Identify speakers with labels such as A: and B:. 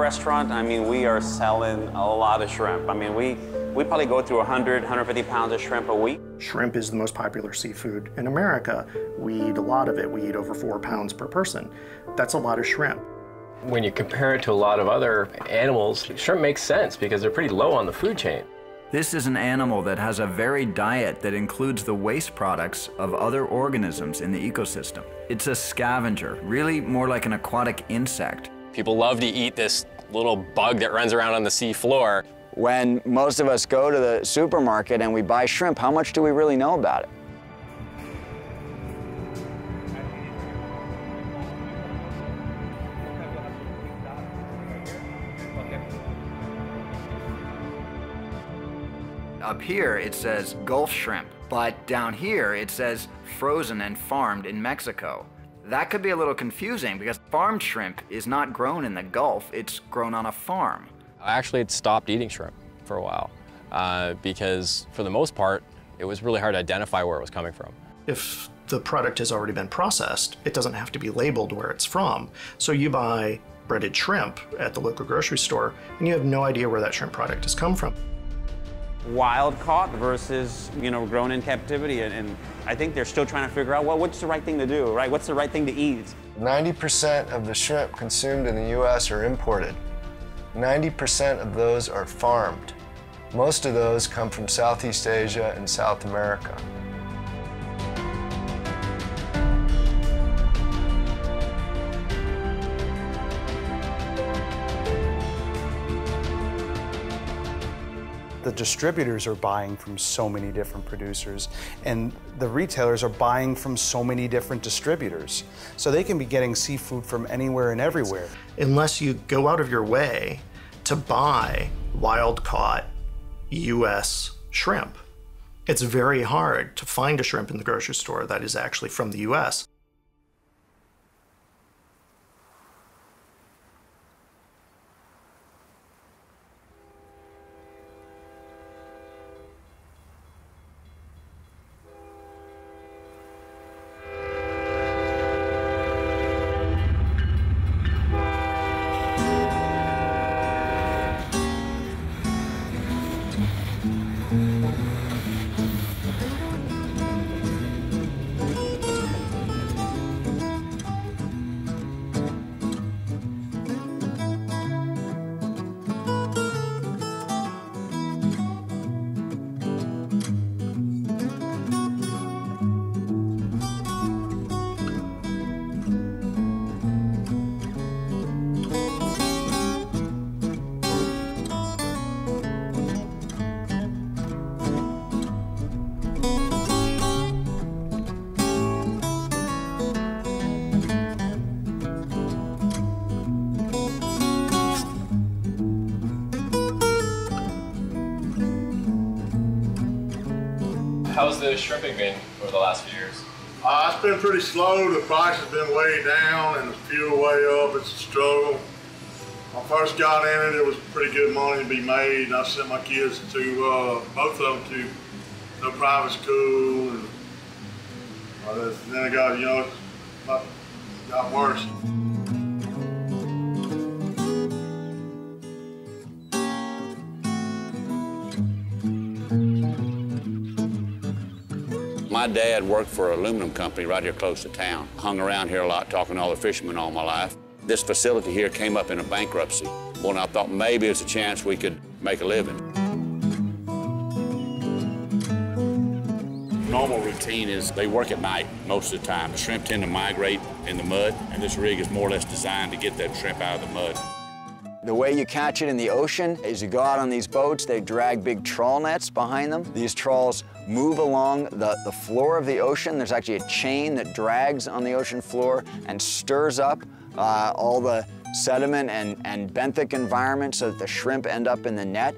A: restaurant, I mean, we are selling a lot of shrimp. I mean, we probably go through 100, 150 pounds of shrimp a week.
B: Shrimp is the most popular seafood in America. We eat a lot of it. We eat over 4 pounds per person. That's a lot of shrimp.
C: When you compare it to a lot of other animals, shrimp makes sense because they're pretty low on the food chain.
D: This is an animal that has a varied diet that includes the waste products of other organisms in the ecosystem. It's a scavenger, really more like an aquatic insect.
E: People love to eat this little bug that runs around on the sea floor.
F: When most of us go to the supermarket and we buy shrimp, how much do we really know about it?
D: Up here it says Gulf shrimp, but down here it says frozen and farmed in Mexico. That could be a little confusing because farmed shrimp is not grown in the Gulf, it's grown on a farm.
E: I actually had stopped eating shrimp for a while because for the most part, it was really hard to identify where it was coming from.
B: If the product has already been processed, it doesn't have to be labeled where it's from. So you buy breaded shrimp at the local grocery store and you have no idea where that shrimp product has come from.
A: Wild caught versus, you know, grown in captivity, and I think they're still trying to figure out, well, what's the right thing to do, right? What's the right thing to eat?
G: 90% of the shrimp consumed in the U.S. are imported. 90% of those are farmed. Most of those come from Southeast Asia and South America.
H: The distributors are buying from so many different producers, and the retailers are buying from so many different distributors. So they can be getting seafood from anywhere and everywhere.
B: Unless you go out of your way to buy wild-caught U.S. shrimp, it's very hard to find a shrimp in the grocery store that is actually from the U.S.
E: How's the shrimping been over the last few years?
I: It's been pretty slow. The price has been way down and the fuel way up. It's a struggle. When I first got in it, it was pretty good money to be made. And I sent my kids to, both of them to private school. And then I got, you know, it got worse.
J: My dad worked for an aluminum company right here close to town. Hung around here a lot talking to all the fishermen all my life. This facility here came up in a bankruptcy. Well, and I thought maybe it's a chance we could make a living. Normal routine is they work at night most of the time. The shrimp tend to migrate in the mud, and this rig is more or less designed to get that shrimp out of the mud.
F: The way you catch it in the ocean is you go out on these boats, they drag big trawl nets behind them. These trawls move along the floor of the ocean. There's actually a chain that drags on the ocean floor and stirs up all the sediment and benthic environment so that the shrimp end up in the net.